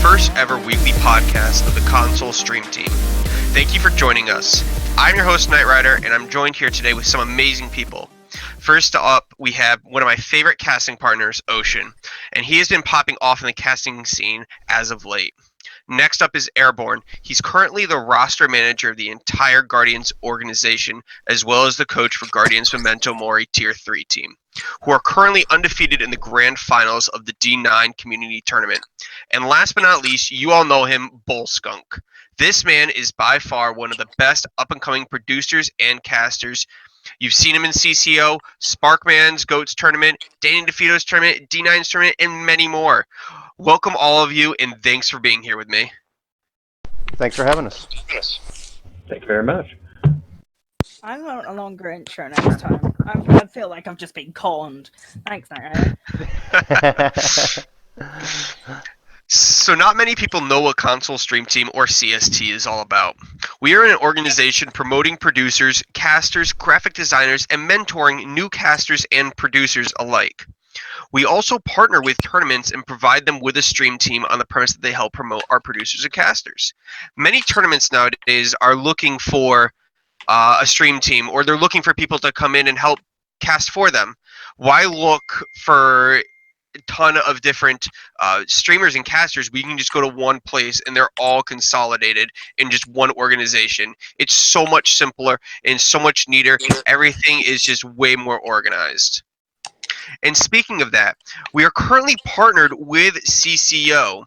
first ever weekly podcast of the Console Stream Team. Thank you for joining us. I'm your host, Knight Rider, and I'm joined here today with some amazing people. First up, we have one of my favorite casting partners, Ocean, and he has been popping off in the casting scene as of late. Next up is Airborne. He's currently the roster manager of the entire Guardians organization, as well as the coach for Guardians Memento Mori Tier 3 team, who are currently undefeated in the grand finals of the D9 community tournament. And last but not least, you all know him, Bull Skunk. This man is by far one of the best up-and-coming producers and casters. You've seen him in CCO, Sparkman's GOATS tournament, Danny DeFito's tournament, D9's tournament, and many more. Welcome all of you, and thanks for being here with me. Thanks for having us. Thank you very much. I want a longer intro next time. I feel like I've just been conned. Thanks, Nara. So not many people know what Console Stream Team, or CST, is all about. We are an organization promoting producers, casters, graphic designers, and mentoring new casters and producers alike. We also partner with tournaments and provide them with a stream team on the premise that they help promote our producers and casters. Many tournaments nowadays are looking for a stream team, or they're looking for people to come in and help cast for them. Why look for a ton of different streamers and casters? We can just go to one place and they're all consolidated in just one organization. It's so much simpler and so much neater. Everything is just way more organized. And speaking of that, we are currently partnered with CCO.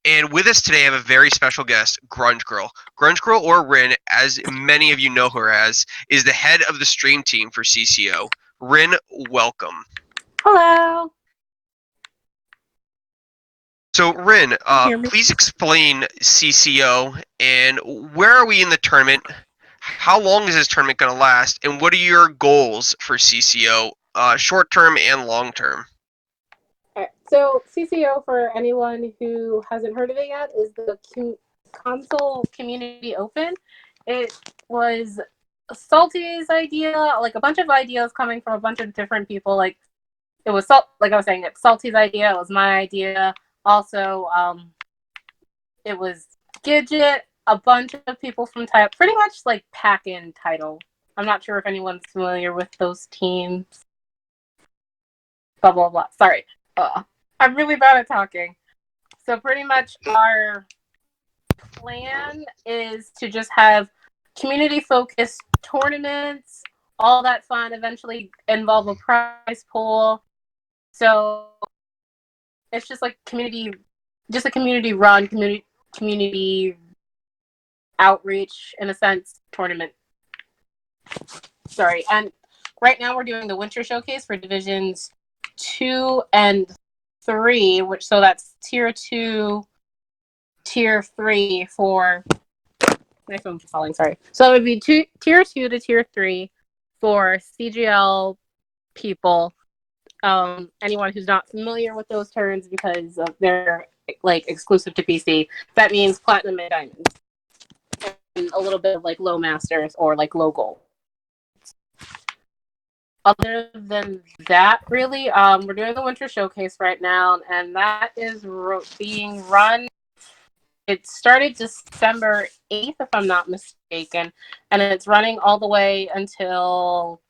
And with us today, I have a very special guest, Grunge Girl. Grunge Girl, or Rin, as many of you know her as, is the head of the stream team for CCO. Rin, welcome. Hello. So, Rin, please explain CCO and where are we in the tournament? How long is this tournament going to last? And what are your goals for CCO, short term and long term? Alright, so CCO, for anyone who hasn't heard of it yet, is the console community open. It was Salty's idea, like a bunch of ideas coming from a bunch of different people. Like it was like I was saying, it's Salty's idea. It was my idea. Also, it was Gidget, a bunch of people from Title, pretty much like pack-in Title. I'm not sure if anyone's familiar with those teams. Blah, blah, blah. Sorry. I'm really bad at talking. So pretty much our plan is to just have community-focused tournaments, all that fun, eventually involve a prize pool. So it's just like a community-run, community outreach, in a sense, tournament. Sorry. And right now we're doing the Winter Showcase for Divisions 2 and 3, so that's Tier 2, Tier 3 for... My phone's falling, sorry. So it would be Tier 2 to Tier 3 for CGL people. Anyone who's not familiar with those terms because of they're like exclusive to PC. That means Platinum and Diamonds. And a little bit of like Low Masters or like Low Gold. Other than that, really, we're doing the Winter Showcase right now, and that is being run. It started December 8th, if I'm not mistaken, and it's running all the way until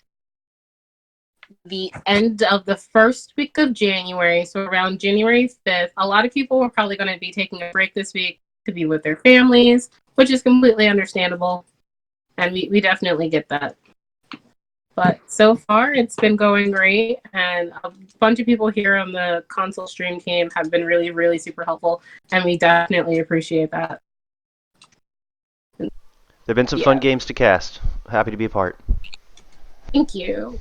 the end of the first week of January, so around January 5th. A lot of people are probably going to be taking a break this week to be with their families, which is completely understandable, and we definitely get that. But so far, it's been going great, and a bunch of people here on the console stream team have been really, really super helpful, and we definitely appreciate that. There have been some fun games to cast. Happy to be a part. Thank you.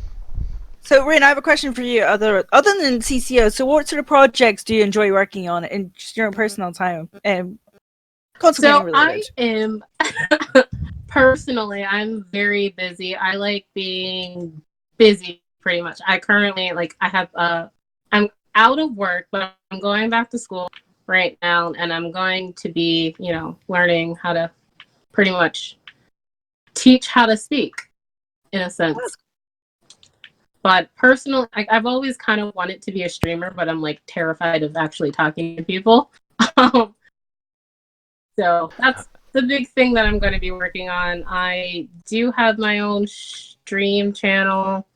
So, Rin, I have a question for you. Other than CCO, so what sort of projects do you enjoy working on in just your own personal time? So I am... Personally, I'm very busy. I like being busy pretty much. I currently, I'm out of work, but I'm going back to school right now, and I'm going to be, learning how to pretty much teach how to speak, in a sense. But personally, I've always kind of wanted to be a streamer, but I'm, terrified of actually talking to people. So that's the big thing that I'm going to be working on. I do have my own stream channel.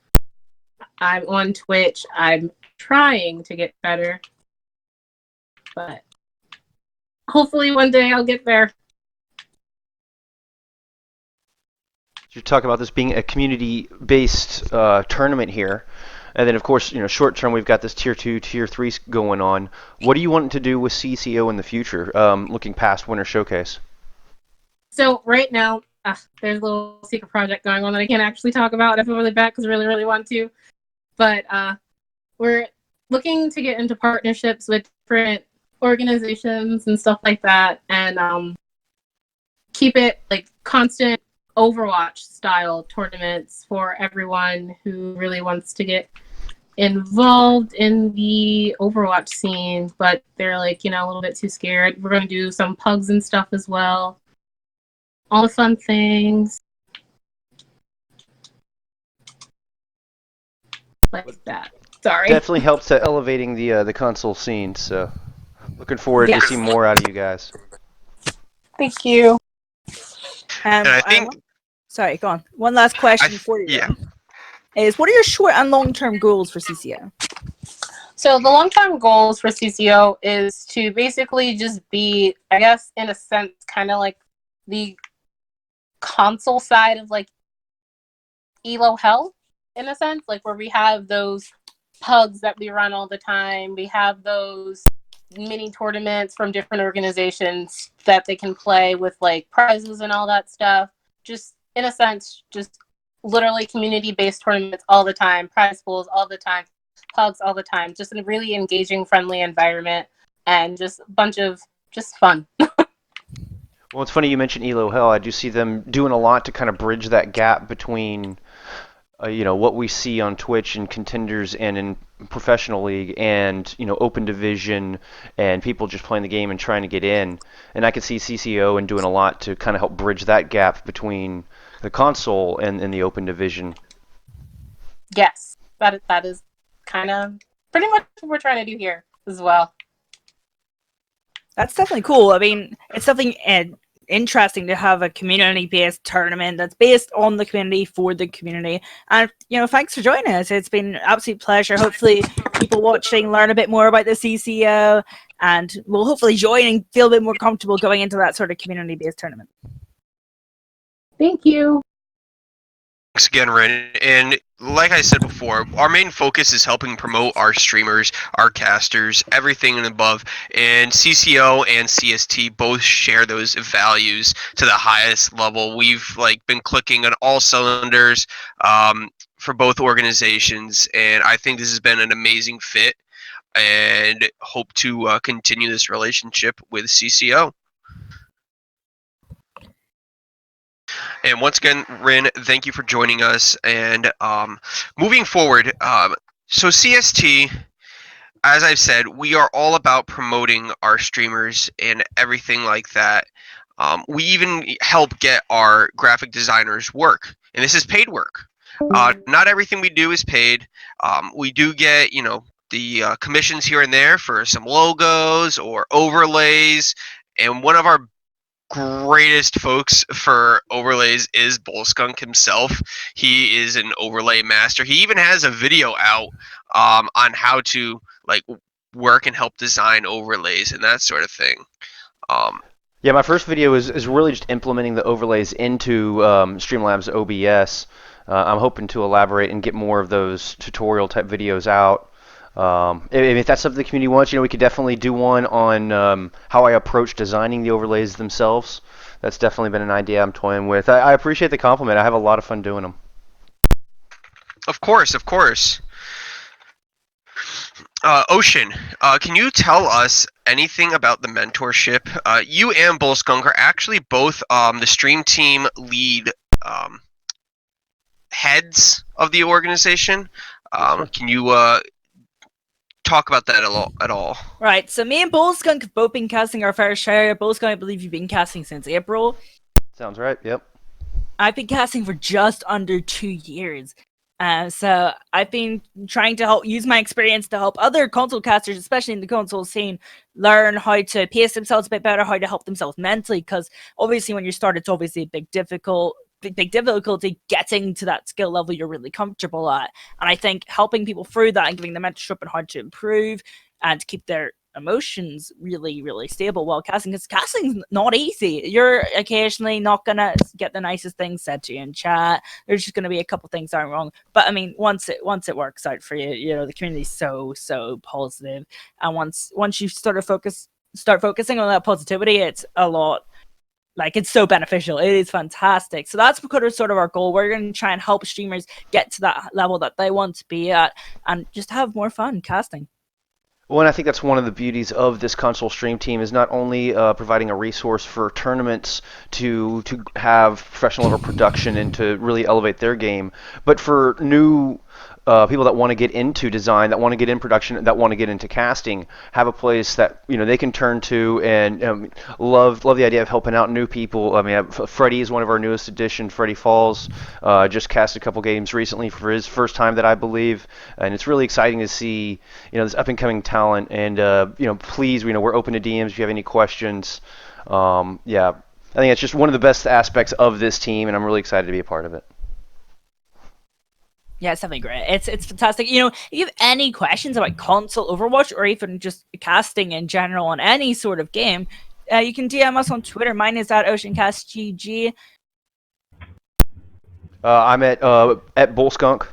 I'm on Twitch. I'm trying to get better, but hopefully one day I'll get there. You talk about this being a community-based tournament here, and then of course, short term we've got this tier 2, tier 3 going on. What do you want to do with CCO in the future, looking past Winter Showcase? So right now, there's a little secret project going on that I can't actually talk about. I feel really bad because I really, really want to. But we're looking to get into partnerships with different organizations and stuff like that, and keep it like constant Overwatch style tournaments for everyone who really wants to get involved in the Overwatch scene, but they're like, a little bit too scared. We're going to do some pugs and stuff as well. All the fun things. Like that. Sorry. Definitely helps at elevating the console scene, so looking forward to see more out of you guys. Thank you. And I think... Sorry, go on. One last question for you. Yeah. Is what are your short and long-term goals for CCO? So the long-term goals for CCO is to basically just be, I guess, in a sense, kind of like the console side of like Elo Hell, in a sense, like where we have those pugs that we run all the time. We have those mini tournaments from different organizations that they can play with like prizes and all that stuff. Just in a sense, just literally community-based tournaments all the time, prize pools all the time, pugs all the time. Just a really engaging, friendly environment, and just a bunch of just fun. Well, it's funny you mentioned Elo Hell. I do see them doing a lot to kind of bridge that gap between, what we see on Twitch and contenders and in professional league, and open division and people just playing the game and trying to get in. And I could see CCO and doing a lot to kind of help bridge that gap between the console and the open division. Yes, that is kind of pretty much what we're trying to do here as well. That's definitely cool. I mean, it's something interesting to have a community-based tournament that's based on the community for the community. And thanks for joining us. It's been an absolute pleasure. Hopefully, people watching learn a bit more about the CCO, and will hopefully join and feel a bit more comfortable going into that sort of community-based tournament. Thank you. Thanks again, Ren. And like I said before, our main focus is helping promote our streamers, our casters, everything and above. And CCO and CST both share those values to the highest level. We've been clicking on all cylinders for both organizations, and I think this has been an amazing fit. And hope to continue this relationship with CCO. And once again, Rin, thank you for joining us. And moving forward, so CST, as I've said, we are all about promoting our streamers and everything like that. We even help get our graphic designers work, and this is paid work. Not everything we do is paid. We do get, the commissions here and there for some logos or overlays. And one of our greatest folks for overlays is Bullskunk himself. He is an overlay master. He even has a video out on how to work and help design overlays and that sort of thing. Yeah, my first video is really just implementing the overlays into Streamlabs OBS. I'm hoping to elaborate and get more of those tutorial type videos out. If that's something the community wants, we could definitely do one on how I approach designing the overlays themselves. That's definitely been an idea I'm toying with. I appreciate the compliment. I have a lot of fun doing them. Of course. Ocean, can you tell us anything about the mentorship? You and Bullskunk are actually both the stream team lead heads of the organization. Can you talk about that at all? Right, so me and Bullskunk have both been casting our fair share. Bullskunk, I believe you've been casting since April. Sounds right, yep. I've been casting for just under 2 years. So I've been trying to use my experience to help other console casters, especially in the console scene, learn how to pace themselves a bit better, how to help themselves mentally. Because obviously, when you start, it's obviously a big difficulty getting to that skill level you're really comfortable at. And I think helping people through that and giving them mentorship on how to improve and to keep their emotions really, really stable while casting, because casting's not easy. You're occasionally not gonna get the nicest things said to you in chat. There's just gonna be a couple things going wrong. But I mean, once it works out for you, you know, the community's so positive. And once you start focusing on that positivity, it's a lot. Like, it's so beneficial. It is fantastic. So that's sort of our goal. We're going to try and help streamers get to that level that they want to be at and just have more fun casting. Well, and I think that's one of the beauties of this console stream team is not only providing a resource for tournaments to have professional level production and to really elevate their game, but for new people that want to get into design, that want to get in production, that want to get into casting, have a place that they can turn to, and love the idea of helping out new people. I mean, Freddie is one of our newest additions. Freddie Falls just cast a couple games recently for his first time, that I believe, and it's really exciting to see this up and coming talent. And please, we're open to DMs if you have any questions. Yeah, I think it's just one of the best aspects of this team, and I'm really excited to be a part of it. Yeah, it's definitely great. It's fantastic. If you have any questions about console Overwatch or even just casting in general on any sort of game, you can DM us on Twitter. Mine is at OceanCastGG. I'm at Bullskunk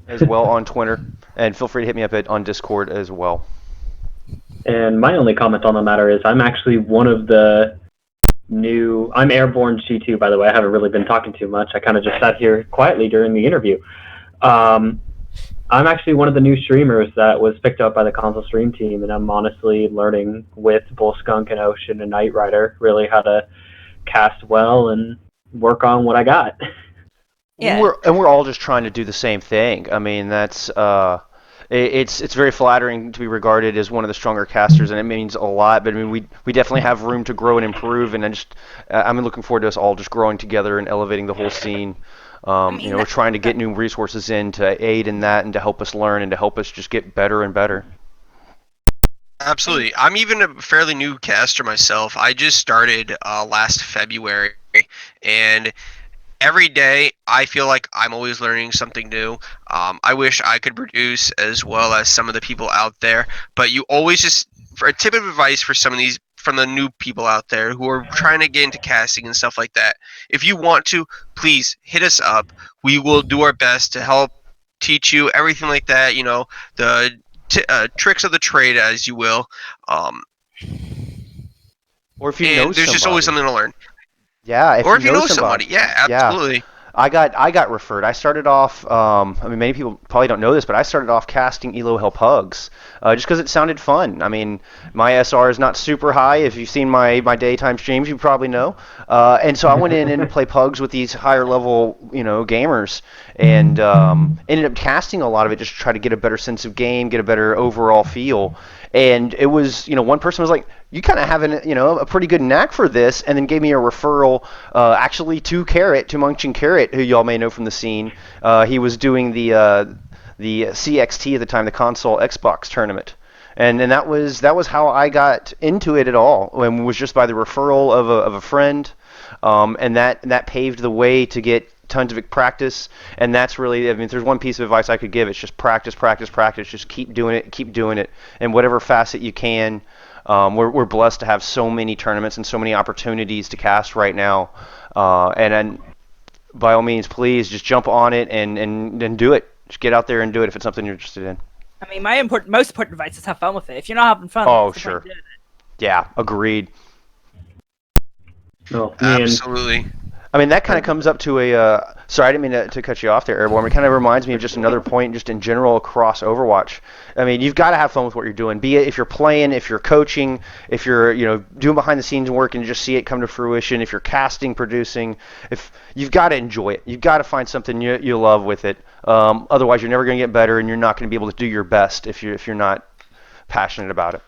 as well on Twitter, and feel free to hit me up on Discord as well. And my only comment on the matter is I'm actually one of the I'm Airborne G2, by the way. I haven't really been talking too much. I kind of just sat here quietly during the interview. I'm actually one of the new streamers that was picked up by the console stream team, and I'm honestly learning with Bullskunk and Ocean and Knight Rider really how to cast well and work on what I got. Yeah. We're all just trying to do the same thing. I mean, that's it's very flattering to be regarded as one of the stronger casters, and it means a lot. But I mean, we definitely have room to grow and improve, and I'm looking forward to us all just growing together and elevating the whole scene. We're trying to get new resources in to aid in that and to help us learn and to help us just get better and better. Absolutely. I'm even a fairly new caster myself. I just started last February, and every day I feel like I'm always learning something new. I wish I could produce as well as some of the people out there, but you always just, for a tip of advice for some of these, from the new people out there who are trying to get into casting and stuff like that, if you want to, please hit us up. We will do our best to help teach you everything like that, the tricks of the trade, as you will. Or if you know there's just always something to learn. Yeah, or if you know somebody. Yeah, absolutely. Yeah. I got referred. I started off, many people probably don't know this, but I started off casting Elo Help Hugs just because it sounded fun. I mean, my SR is not super high. If you've seen my daytime streams, you probably know. And so I went in and played Pugs with these higher level, gamers, and ended up casting a lot of it just to try to get a better sense of game, get a better overall feel. And it was, one person was like, you kind of have a pretty good knack for this, and then gave me a referral actually to Munchin Carrot, who y'all may know from the scene. He was doing the CXT at the time, the console Xbox tournament. And that was how I got into it at all. And it was just by the referral of a friend, and that paved the way to get tons of practice. And that's really, if there's one piece of advice I could give, it's just practice. Just keep doing it, and whatever facet you can. We're blessed to have so many tournaments and so many opportunities to cast right now. And by all means, please just jump on it and do it. Just get out there and do it if it's something you're interested in. I mean, most important advice is have fun with it. If you're not having fun, oh sure, yeah, agreed. Oh, absolutely. I mean, that kind of comes up to a. Sorry, I didn't mean to cut you off there, Airborne. It kind of reminds me of just another point, just in general across Overwatch. I mean, you've got to have fun with what you're doing. Be it if you're playing, if you're coaching, if you're doing behind the scenes work and just see it come to fruition. If you're casting, producing, if you've got to enjoy it, you've got to find something you love with it. Otherwise, you're never going to get better, and you're not going to be able to do your best if you're not passionate about it.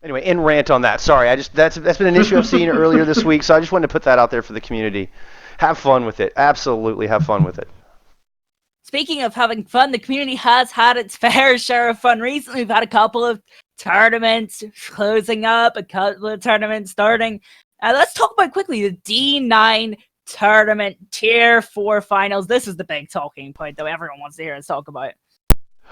Anyway, end rant on that. Sorry, that's been an issue I've seen earlier this week, so I just wanted to put that out there for the community. have fun with it. Absolutely have fun with it. Speaking of having fun, the community has had its fair share of fun recently. We've had a couple of tournaments closing up, a couple of tournaments starting. Let's talk about quickly the D9 tournament Tier 4 finals. This is the big talking point, though. Everyone wants to hear us talk about it.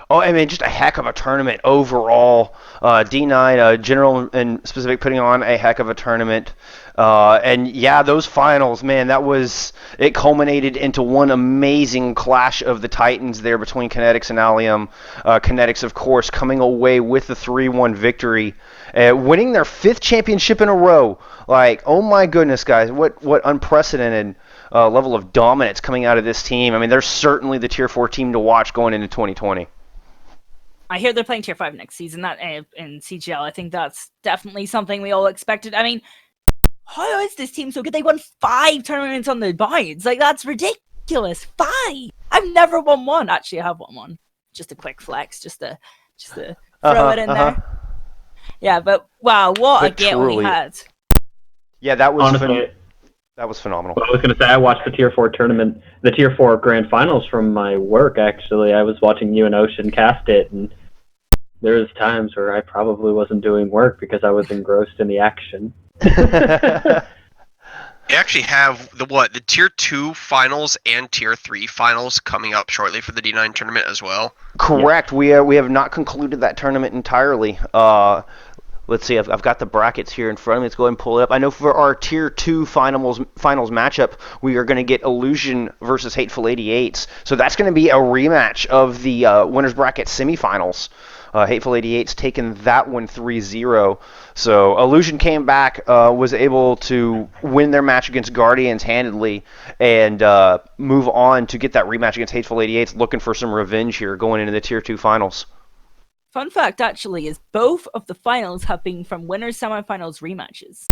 Oh, I mean, just a heck of a tournament overall. D9, general and specific, putting on a heck of a tournament. And yeah, those finals, man, it culminated into one amazing clash of the Titans there between Kinetics and Allium. Kinetics, of course, coming away with the 3-1 victory, winning their 5th championship in a row. Like, oh my goodness, guys, what unprecedented level of dominance coming out of this team. I mean, they're certainly the Tier 4 team to watch going into 2020. I hear they're playing Tier 5 next season. That in CGL, I think that's definitely something we all expected. I mean, how is this team so good? They won 5 tournaments on the binds. Like, that's ridiculous. 5. I've never won one. Actually, I have won one. Just a quick flex, just to throw it in there. Yeah, but wow, what a game we had. Yeah, that was honestly. That was phenomenal. Well, I was going to say, I watched the Tier 4 tournament, the Tier 4 Grand Finals from my work, actually. I was watching you and Ocean cast it, and there was times where I probably wasn't doing work because I was engrossed in the action. We actually have the Tier 2 finals and Tier 3 finals coming up shortly for the D9 tournament as well. Correct. Yeah. We have not concluded that tournament entirely. Let's see, I've got the brackets here in front of me. Let's go ahead and pull it up. I know for our Tier 2 finals matchup, we are going to get Illusion versus Hateful 88s. So that's going to be a rematch of the winners bracket semifinals. Hateful 88s taking that one 3-0. So Illusion came back, was able to win their match against Guardians handedly, and move on to get that rematch against Hateful 88s, looking for some revenge here going into the Tier 2 finals. Fun fact, actually, is both of the finals have been from winners semifinals rematches.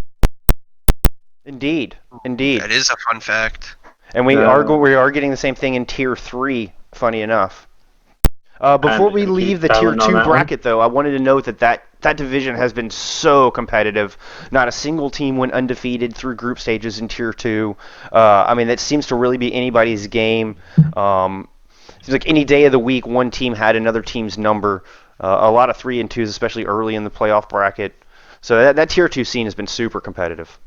Indeed. That is a fun fact. And we are getting the same thing in Tier 3, funny enough. Before we leave the Tier 2 bracket, though, I wanted to note that division has been so competitive. Not a single team went undefeated through group stages in Tier 2. I mean, that seems to really be anybody's game. Seems like any day of the week, one team had another team's number. A lot of 3 and 2s, especially early in the playoff bracket. So that Tier 2 scene has been super competitive.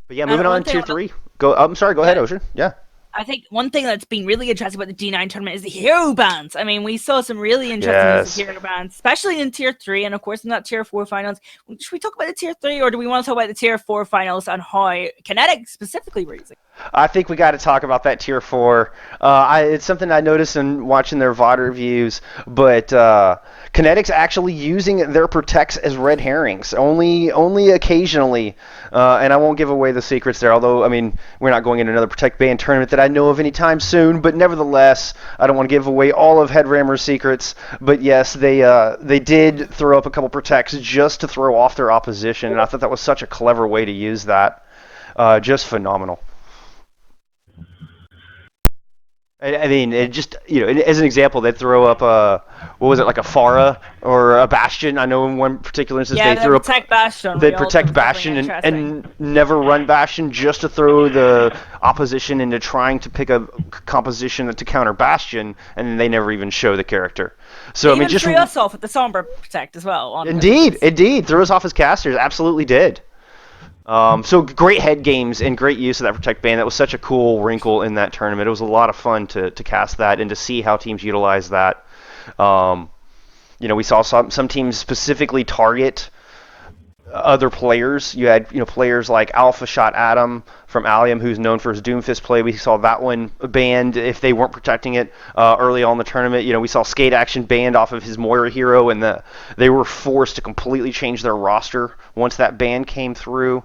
But yeah, moving on to Tier 3. I'm sorry, go ahead, Ocean. Yeah. I think one thing that's been really interesting about the D9 tournament is the hero bans. I mean, we saw some really interesting hero bans, especially in Tier 3 and, of course, in that Tier 4 finals. Should we talk about the Tier 3, or do we want to talk about the Tier 4 finals and how Kinetic specifically were using? I think we got to talk about that Tier 4. It's something I noticed in watching their VOD reviews, but Kinetic's actually using their protects as red herrings, only occasionally, and I won't give away the secrets there, although, I mean, we're not going into another Protect Ban tournament that I know of anytime soon, but nevertheless, I don't want to give away all of Headrammer's secrets, but yes, they did throw up a couple protects just to throw off their opposition, and I thought that was such a clever way to use that. Just phenomenal. I mean, it just, as an example, they'd throw up like a Pharah or a Bastion. I know in one particular instance they threw up Bastion. They'd protect Bastion and never run Bastion just to throw the opposition into trying to pick a composition to counter Bastion, and then they never even show the character. So I mean, just threw us off with the Sombra Protect as well. Indeed, threw us off as casters. Absolutely did. So great head games and great use of that Protect Ban. That was such a cool wrinkle in that tournament. It was a lot of fun to cast that and to see how teams utilize that. We saw some teams specifically target other players. You had players like Alpha Shot Adam from Allium, who's known for his Doomfist play. We saw that one banned if they weren't protecting it early on in the tournament. We saw Skate Action banned off of his Moira hero, and they were forced to completely change their roster once that ban came through.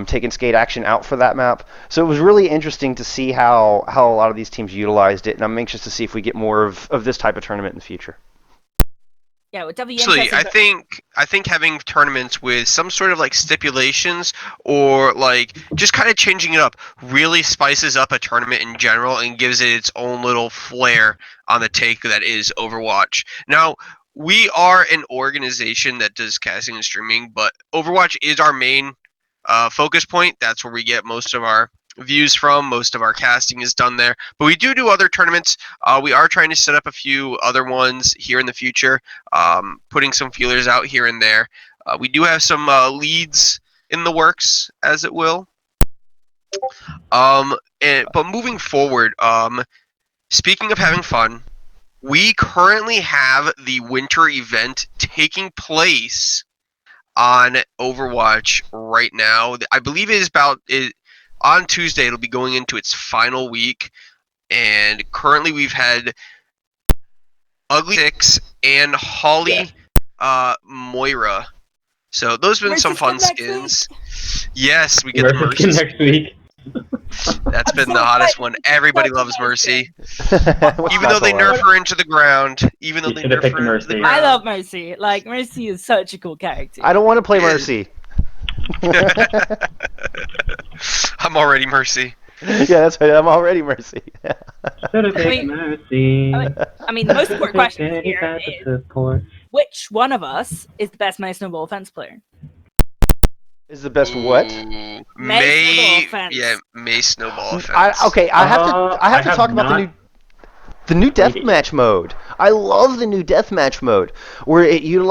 Taking Skate Action out for that map. So it was really interesting to see how a lot of these teams utilized it, and I'm anxious to see if we get more of this type of tournament in the future. Yeah, with W. Actually, I think having tournaments with some sort of like stipulations or like just kind of changing it up really spices up a tournament in general and gives it its own little flair on the take that is Overwatch. Now, we are an organization that does casting and streaming, but Overwatch is our main focus point. That's where we get most of our views from. Most of our casting is done there. But we do other tournaments. We are trying to set up a few other ones here in the future, putting some feelers out here and there. We do have some leads in the works, as it will. But moving forward, speaking of having fun, we currently have the winter event taking place on Overwatch right now. I believe it is on Tuesday. It'll be going into its final week, and currently we've had Ugly Six and Holly Moira. So those have been some fun skins. Yes, we get the Mercy skin next week. That's been the hottest one. Everybody loves Mercy. Even though they nerf her into the ground. Even though they nerf her into the ground. I love Mercy. Like, Mercy is such a cool character. I don't want to play Mercy. I'm already Mercy. Yeah, that's right. I'm already Mercy. Mercy. I mean, the most important question here is, which one of us is the best May Snowball Offense player? Is the best what? May Snowball Offense. I have to talk about the new deathmatch mode. I love the new deathmatch mode where you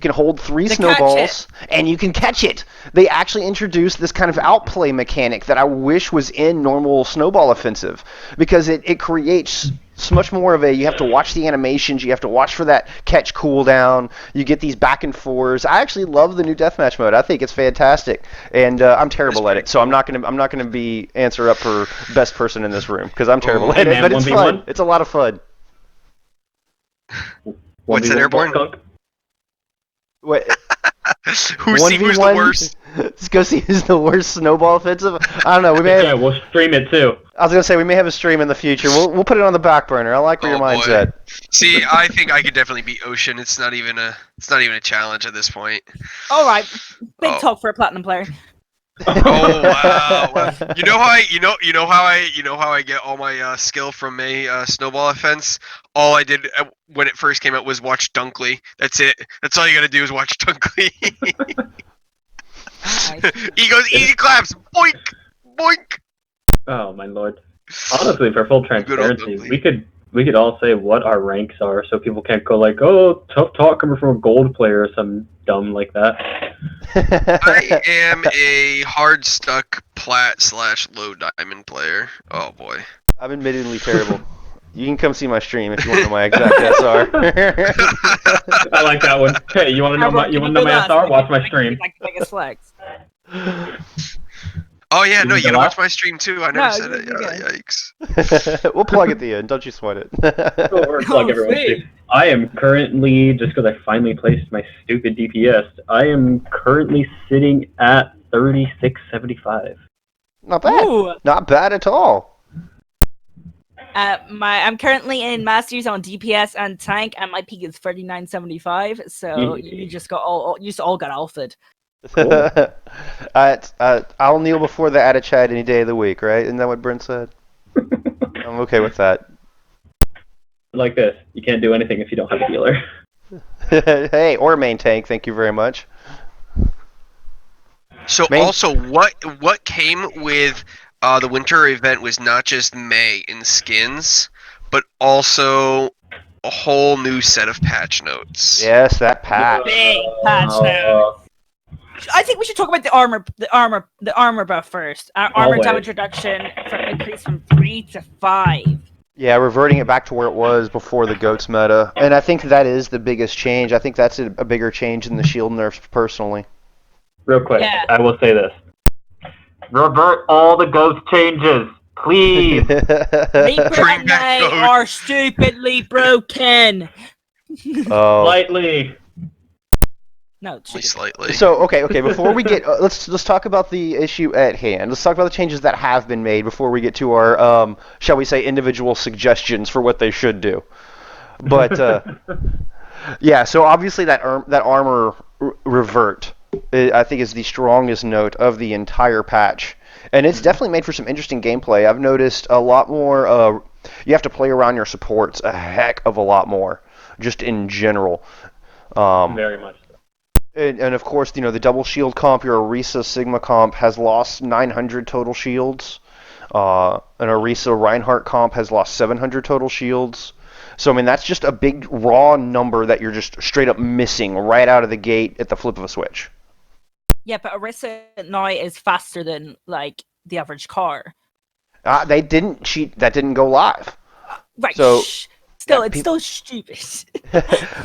can hold 3 snowballs and you can catch it. They actually introduced this kind of outplay mechanic that I wish was in normal snowball offensive, because it creates much more of you have to watch the animations, you have to watch for that catch cooldown, you get these back and forths. I actually love the new deathmatch mode. I think it's fantastic, and I'm terrible at it, so I'm not gonna be answer up for best person in this room because I'm terrible at it. But it's fun. It's a lot of fun. What's an Airborne? What? Who's the worst? Let's go see who's the worst snowball offensive. I don't know. We'll stream it too. I was gonna say we may have a stream in the future. We'll put it on the back burner. I like where your mind's at. See, I think I could definitely beat Ocean. It's not even a challenge at this point. All right, big talk for a platinum player. Oh wow! You know how I get all my skill from a snowball offense. All I did when it first came out was watch Dunkley. That's it. That's all you gotta do is watch Dunkley. He goes easy claps, boink, boink. Oh my lord! Honestly, for full transparency, we could all say what our ranks are, so people can't go like, "Oh, tough talk coming from a gold player" or some dumb like that. I am a hard stuck plat/low diamond player. Oh boy. I'm admittedly terrible. You can come see my stream if you want to know my exact SR. I like that one. Hey, you want to know my SR? Watch my stream. Oh yeah, no, you gotta watch my stream too. I never said it. Yikes. We'll plug at the end. Don't you sweat it. Plug everyone's stream. I am currently, just because I finally placed my stupid DPS, I am currently sitting at 3675. Not bad. Ooh. Not bad at all. I'm currently in Masters on DPS and tank, and my peak is 3975. So you just all got alphaed. Cool. I'll kneel before the added chat any day of the week, right? Isn't that what Brent said? I'm okay with that. Like this, you can't do anything if you don't have a healer. Hey, or main tank, thank you very much. So also, what came with the winter event was not just May in skins, but also a whole new set of patch notes. Yes, that patch. Big patch notes. I think we should talk about the armor buff first. Armor damage reduction increased from 3 to 5. Yeah, reverting it back to where it was before the GOATS meta. And I think that is the biggest change. I think that's a bigger change than the shield nerfs, personally. Real quick, I will say this. Revert all the GOATS changes, please. Reaper and May are stupidly broken. Slightly. No, slightly. So okay. Before we get, let's talk about the issue at hand. Let's talk about the changes that have been made before we get to our, shall we say, individual suggestions for what they should do. But yeah, so obviously that armor revert, I think, is the strongest note of the entire patch, and it's definitely made for some interesting gameplay. I've noticed a lot more. You have to play around your supports a heck of a lot more, just in general. Very much. And of course, the double shield comp, your Orisa Sigma comp, has lost 900 total shields. An Orisa Reinhardt comp has lost 700 total shields. So, I mean, that's just a big raw number that you're just straight up missing right out of the gate at the flip of a switch. Yeah, but Orisa now is faster than, like, the average car. They didn't cheat. That didn't go live. Right. So, Still, yeah, it's still stupid.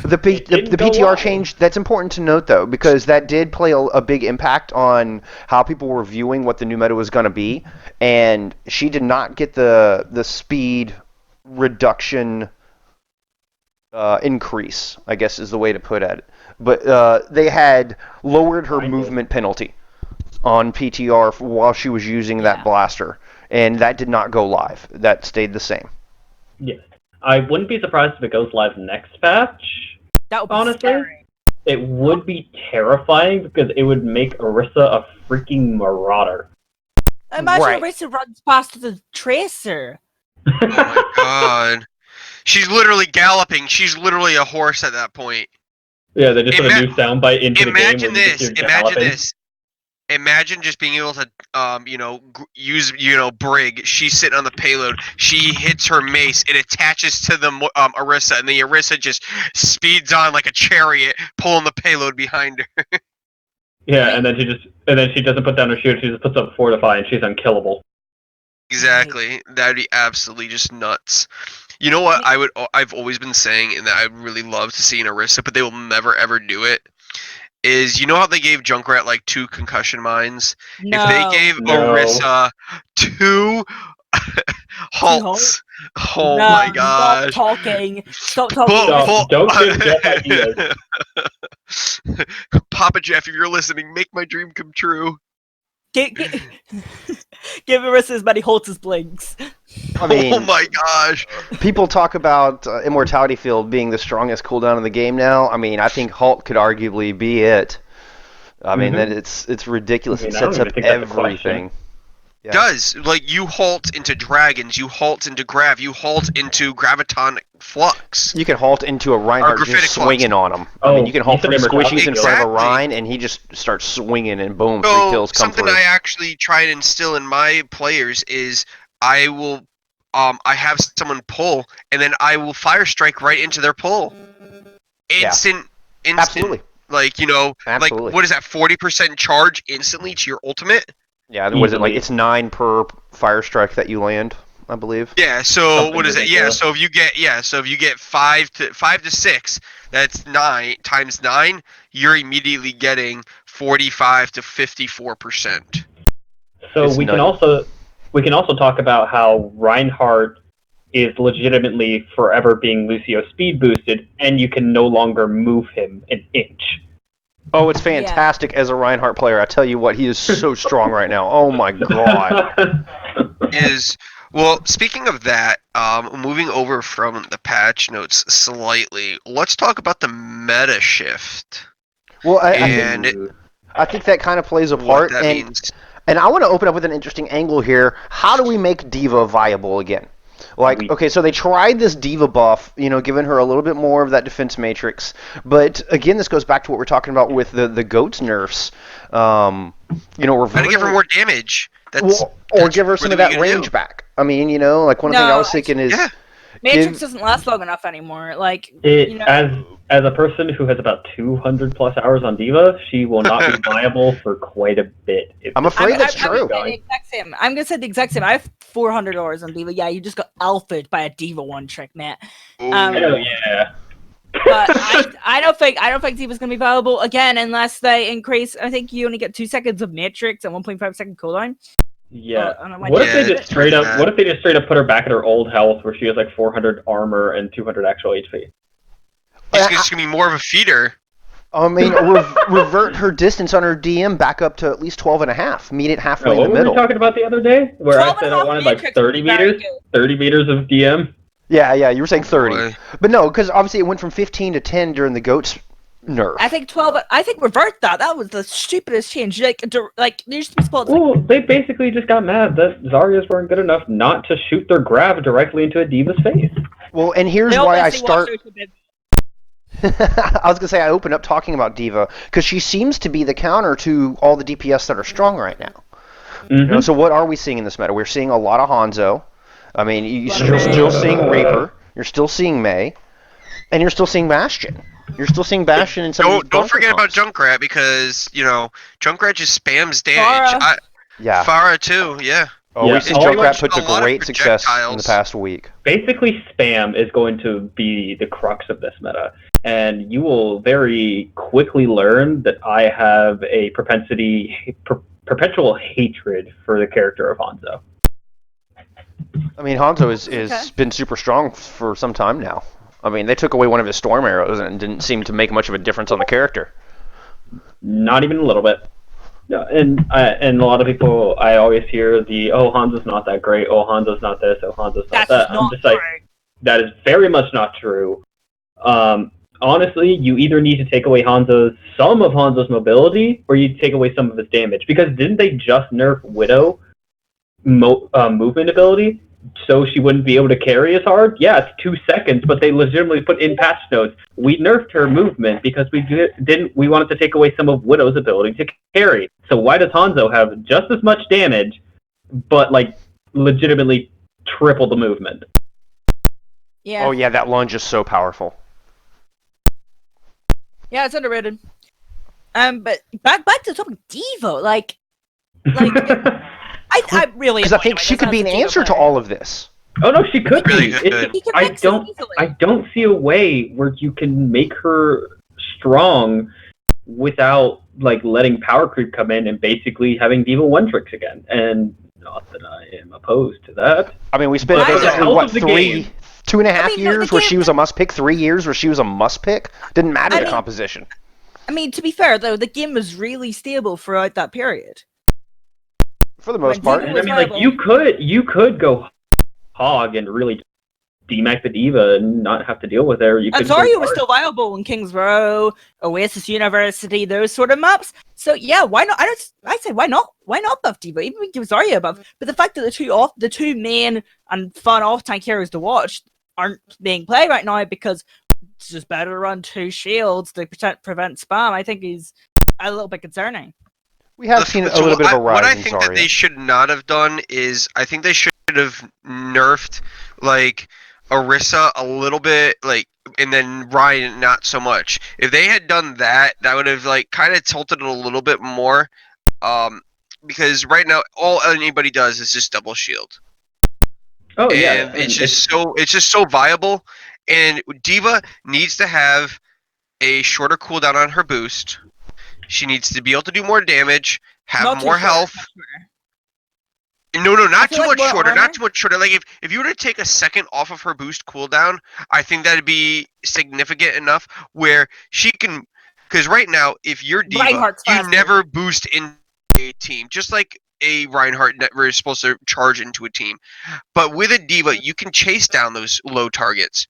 the didn't go PTR live. change, that's important to note, though, because that did play a big impact on how people were viewing what the new meta was going to be. And she did not get the speed reduction increase, I guess is the way to put it. But they had lowered her movement penalty on PTR while she was using that blaster. And that did not go live. That stayed the same. Yes. I wouldn't be surprised if it goes live next patch. That would be Honestly, scary. it would be terrifying because it would make Orisa a freaking marauder. Imagine Right. Orisa runs faster than Tracer. Oh my god. She's literally galloping. She's literally a horse at that point. Yeah, they just put a new soundbite into the game. Imagine where you just this. hear Imagine galloping. this. Imagine just being able to, use, Brig. She's sitting on the payload. She hits her mace. It attaches to the Orisa, and the Orisa just speeds on like a chariot, pulling the payload behind her. Yeah, and then she doesn't put down her shield. She just puts up fortify, and she's unkillable. Exactly. That'd be absolutely just nuts. You know what? I've always been saying, and that I'd really love to see in Orisa, but they will never ever do it. Is how they gave Junkrat like 2 concussion mines? No. If they gave No. Orisa 2 halts, oh No, my gosh! Stop talking. Stop talking. Stop. Don't give Jeff ideas. Papa Jeff, if you're listening, make my dream come true. Give Orisa as many holds as blinks. I mean, Oh my gosh! people talk about Immortality Field being the strongest cooldown in the game now. I mean, I think Halt could arguably be it. I mean, that it's ridiculous. I mean, It I don't sets up even think that's a question. everything. Yeah. Does like you halt into dragons, you halt into grav, you halt into gravitonic flux. You can halt into a Reinhardt graphitic just flux. swinging on him. I Oh, mean, you can halt you said 3 Immortality squishies in front of a Exactly. Rein, and he just starts swinging, and boom, 3 So kills come something through. I actually try and instill in my players is I will I have someone pull, and then I will fire strike right into their pull. Instant. Absolutely. Like Absolutely. like what is that? 40% charge instantly to your ultimate. Yeah, what is it like? Easily. It's 9 per fire strike that you land, I believe. Yeah. So Something what is it? Yeah. ridiculous. So if you get 5 to 6, that's 9 times 9. You're immediately getting 45 to 54%. So It's we can nutty. also talk about how Reinhardt is legitimately forever being Lucio speed boosted, and you can no longer move him an inch. Oh, it's fantastic as a Reinhardt player. I tell you what, he is so strong right now. Oh my god. Well, speaking of that, moving over from the patch notes slightly, let's talk about the meta shift. Well, And I think that kind of plays a what part, that and means. I want to open up with an interesting angle here. How do we make D.Va viable again? Like, okay, so they tried this D.Va buff, giving her a little bit more of that defense matrix. But again, this goes back to what we're talking about with the GOATS nerfs. Gotta give her more damage. Or give her some of that range back. I mean, like one thing I was thinking is... Yeah. Matrix doesn't last long enough anymore. Like, as a person who has about 200 plus hours on D.Va, she will not be viable for quite a bit. I'm afraid that's true. I'm gonna say the exact same. I have 400 hours on D.Va. Yeah, you just got alphaed by a D.Va one trick, man. Yeah. But I don't think D.Va's gonna be viable again unless they increase. I think you only get 2 seconds of Matrix and 1.5 second cooldown. Yeah. What What if they just straight up put her back at her old health, where she has like 400 armor and 200 actual HP? It's just gonna be more of a feeder. I mean, revert her distance on her DM back up to at least 12.5. Meet it halfway in What the were middle. we talking about the other day? Where I said I 12.5 wanted like Matrix 30 would be very meters? good. 30 meters of DM? Yeah, you were saying 30. Boy. But no, because obviously it went from 15 to 10 during the GOATS nerf. I think 12. I think revert that. That was the stupidest change. Like there used to be spots. Well, they basically just got mad that Zaryas weren't good enough not to shoot their grav directly into a D.Va's face. Well, and here's why I start... I was gonna say I opened up talking about D.Va because she seems to be the counter to all the DPS that are strong right now. You know, so what are we seeing in this meta? We're seeing a lot of Hanzo. I mean, you're still seeing Reaper. You're still seeing Mei, and you're still seeing Bastion. You're still seeing Bastion in some of these Don't forget about comps. Junkrat because Junkrat just spams damage. Farah. Yeah. Farah too. Yeah. Oh, Yeah, we've seen all Junkrat much- put to a lot of great success in the projectiles. past week. Basically, spam is going to be the crux of this meta. And you will very quickly learn that I have a perpetual hatred for the character of Hanzo. I mean, Hanzo is Okay. been super strong for some time now. I mean, they took away one of his storm arrows and it didn't seem to make much of a difference on the character. Not even a little bit. No, and a lot of people, I always hear Hanzo's not that great, Hanzo's not this, Hanzo's not That's that. not I'm just like, true. that is very much not true. Honestly, you either need to take away some of Hanzo's mobility, or you take away some of his damage. Because didn't they just nerf Widow movement ability, so she wouldn't be able to carry as hard? Yeah, it's 2 seconds, but they legitimately put in patch notes. We nerfed her movement because we wanted to take away some of Widow's ability to carry. So why does Hanzo have just as much damage, but legitimately triple the movement? Yeah. Oh yeah, that lunge is so powerful. Yeah, it's underrated. But back to the topic, D.Va. I really. Because I think she could be an answer to all of this. Oh no, she could Really be. good. He can I fix it don't. easily. I don't see a way where you can make her strong without letting power creep come in and basically having D.Va one tricks again. And not that I am opposed to that. I mean, we spent But for the basically health what of the 2.5 mean, no, years the where game- she was a must pick, 3 years where she was a must pick. Didn't matter I the mean- composition. I mean, to be fair though, the game was really stable throughout that period. For the most when part. D.Va And I was mean, viable. you could go hog and really DMAC the D.Va and not have to deal with her. You could go Zarya was hard. still viable in Kings Row, Oasis University, those sort of maps. So yeah, why not? I say why not? Why not buff D.Va? Even we give Zarya a buff. But the fact that the two main and fun off tank heroes to watch aren't being played right now because it's just better to run 2 shields to prevent spam, I think is a little bit concerning. We have seen a So little bit of a rise what I in think that they Zarya. should not have done is I think they should have nerfed Orisa a little bit, and then Ryan not so much. If they had done that, that would have kind of tilted it a little bit more. Because right now all anybody does is just double shield. Oh yeah, And it's just so viable. And D.Va needs to have a shorter cooldown on her boost. She needs to be able to do more damage, have Not too more short, health. not shorter. No, not feel too like much more shorter. armor- Not too much shorter. If you were to take a second off of her boost cooldown, I think that'd be significant enough where she can. Because right now, if you're D.Va, Reinhardt's you faster. never boost in a team, just like a Reinhardt never is supposed to charge into a team. But with a D.Va, you can chase down those low targets,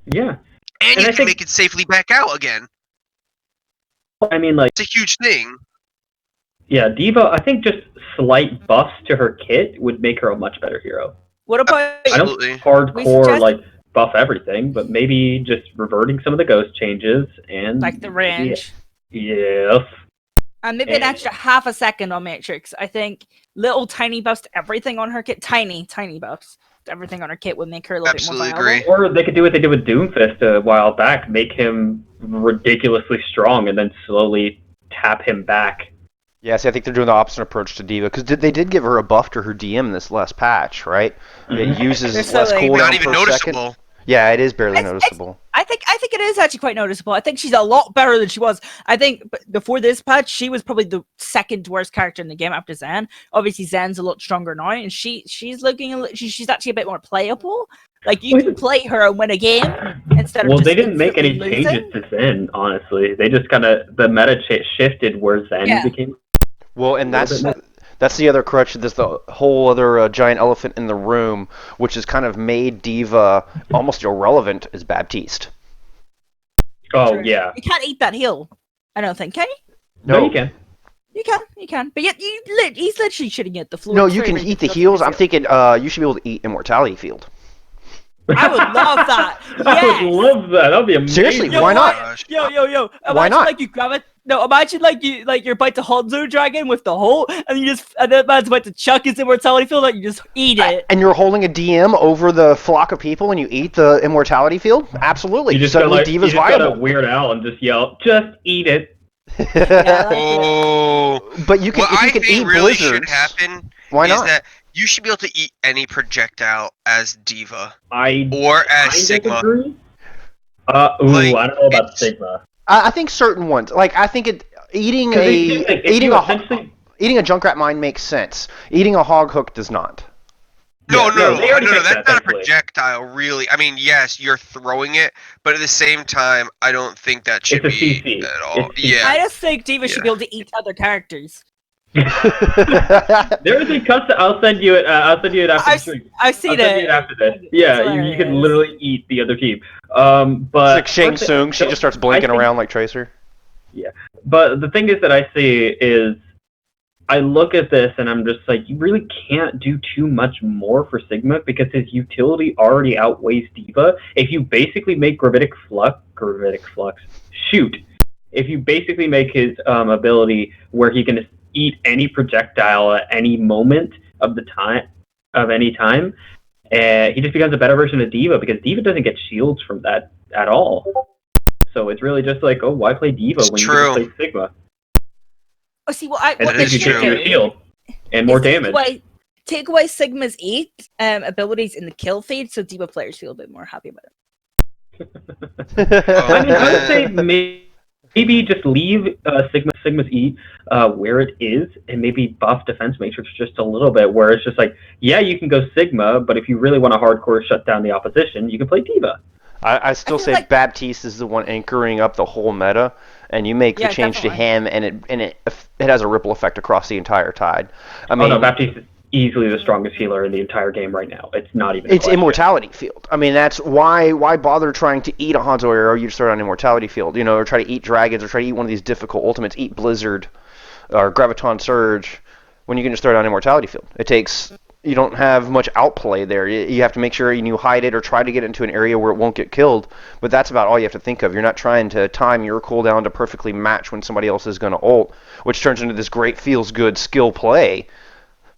yeah. and you I can think- make it safely back out again. I mean, It's a huge thing. yeah, D.Va. I think just slight buffs to her kit would make her a much better hero. What about I don't Absolutely. hardcore suggested- buff everything, but maybe just reverting some of the ghost changes and like the range? Yes. And maybe an extra half a second on Matrix. I think little tiny buffs to everything on her kit, tiny buffs to everything on her kit would make her a little Absolutely bit more viable. agree. Or they could do what they did with Doomfist a while back, make him ridiculously strong and then slowly tap him back. Yeah, see, I think they're doing the opposite approach to D.Va because they did give her a buff to her DM this last patch, right? It uses They're less so, like, cooldown Not even per second. noticeable. Yeah, it is barely It's- noticeable. I think it is actually quite noticeable. I think she's a lot better than she was. I think before this patch, she was probably the second worst character in the game after Zen. Obviously, Zen's a lot stronger now, and she's looking she's actually a bit more playable. Like you can play her and win a game instead of Well, just they didn't make any instantly changes losing. to Zen, honestly. They just kind of, the meta shifted where Zen Yeah. became. Well, and little bit that's the other crutch. There's the whole other giant elephant in the room, which has kind of made D.Va almost irrelevant, is Baptiste. Oh, True. yeah. You can't eat that heal. I don't think. Can you? No, you can. You can. But yet he's literally shitting at the floor. No, It's you very can eat the ridiculous heals. to I'm do. thinking you should be able to eat Immortality Field. I would love that. I would Yes. love that. That'd be amazing. Seriously, Yo, why not? Gosh. Yo. Imagine Why not? like you grab it. No, imagine like you're about to Hanzo Dragon with the hole, and that man's about to chuck his immortality field, and you just eat it. And you're holding a DM over the flock of people, and you eat the immortality field. Absolutely. You just Suddenly, gotta, Diva's you just gotta viable. weird out and just yell, "Just eat it." Yeah, Oh. But you can, What if you I can think eat really blizzards. should happen Why is not? that you should be able to eat any projectile as Deva I or as kind of Sigma. agree. Like, I don't know about it's- Sigma. I think certain ones, like I think eating 'Cause a if eating you a essentially- eating a Junkrat mine makes sense. Eating a hog hook does not. No, Yeah, no, they already fixed that's that, not a thankfully. projectile, really. I mean, yes, you're throwing it, but at the same time, I don't think that should It's a be CC. at all. It's CC. Yeah. I just think Diva should Yeah. be able to eat other characters. There is a custom. I'll send you it. I'll send you it after the stream. I've seen I'll send you it. it after this. Yeah, It's you can hilarious. literally eat the other team. It's But like Shang first- Tsung, she just starts blinking I think- around like Tracer. But the thing is that I see is, I look at this and I'm just like, you really can't do too much more for Sigma because his utility already outweighs Deva. If you basically make gravitic flux, shoot. If you basically make his ability where he can eat any projectile at any moment of any time, he just becomes a better version of Deva because Deva doesn't get shields from that at all. So it's really just like, oh, why play Deva It's when you true. can play Sigma? Oh, see, And what That then they is you should get true. your do shield and more is damage. Take away Sigma's 8 abilities in the kill feed, so Diva players feel a bit more happy about it. I mean, I would say maybe just leave Sigma's E where it is, and maybe buff defense matrix just a little bit, where it's just like, yeah, you can go Sigma, but if you really want to hardcore shut down the opposition, you can play Deva. I still feel say like- Baptiste is the one anchoring up the whole meta, and you make Yeah, the change definitely. to him, and it has a ripple effect across the entire tide. I Oh mean, no, Baptiste is easily the strongest healer in the entire game right now. It's not even. A it's question. immortality field. I mean, that's why bother trying to eat a Hanzo arrow? You just throw it on immortality field, or try to eat dragons, or try to eat one of these difficult ultimates, eat Blizzard, or Graviton Surge, when you can just throw it on immortality field. You don't have much outplay there. You have to make sure you hide it or try to get into an area where it won't get killed, but that's about all you have to think of. You're not trying to time your cooldown to perfectly match when somebody else is going to ult, which turns into this great feels-good skill play.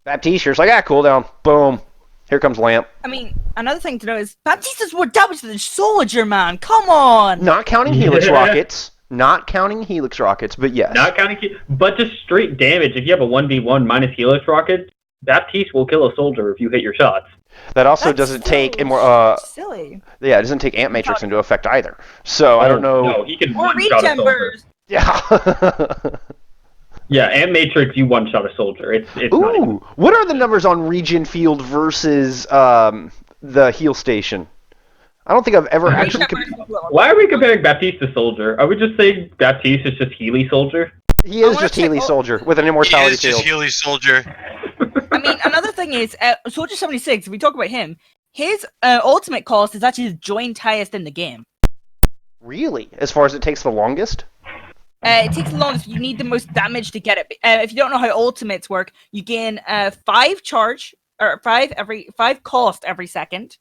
Baptiste, you're just like, cooldown, boom, here comes Lamp. I mean, another thing to know is Baptiste is more damage than Soldier, man. Come on. Not counting Helix Yeah. rockets. Not counting Helix rockets, but yes. Not counting, but just straight damage. If you have a 1v1 minus Helix rocket, Baptiste will kill a soldier if you hit your shots. That also That's doesn't so take silly. it doesn't take Ant Matrix into effect either. So I don't know. No, he can Or one-shot a soldier. retimbers. Yeah. Yeah, and Matrix, you one-shot a soldier. It's not even. Ooh, what are the numbers on Regen Field versus the heal station? I don't think I've ever actually. Why are we comparing Baptiste to soldier? Are we just saying Baptiste is just Healy soldier? He I is wanna just check Healy all- Soldier with an He immortality is just field. Healy Soldier. I mean, another thing is Soldier 76. If we talk about him, his ultimate cost is actually his joint highest in the game. Really? As far as it takes the longest? It takes the longest. You need the most damage to get it. If you don't know how ultimates work, you gain 5 charge or 5 cost every second,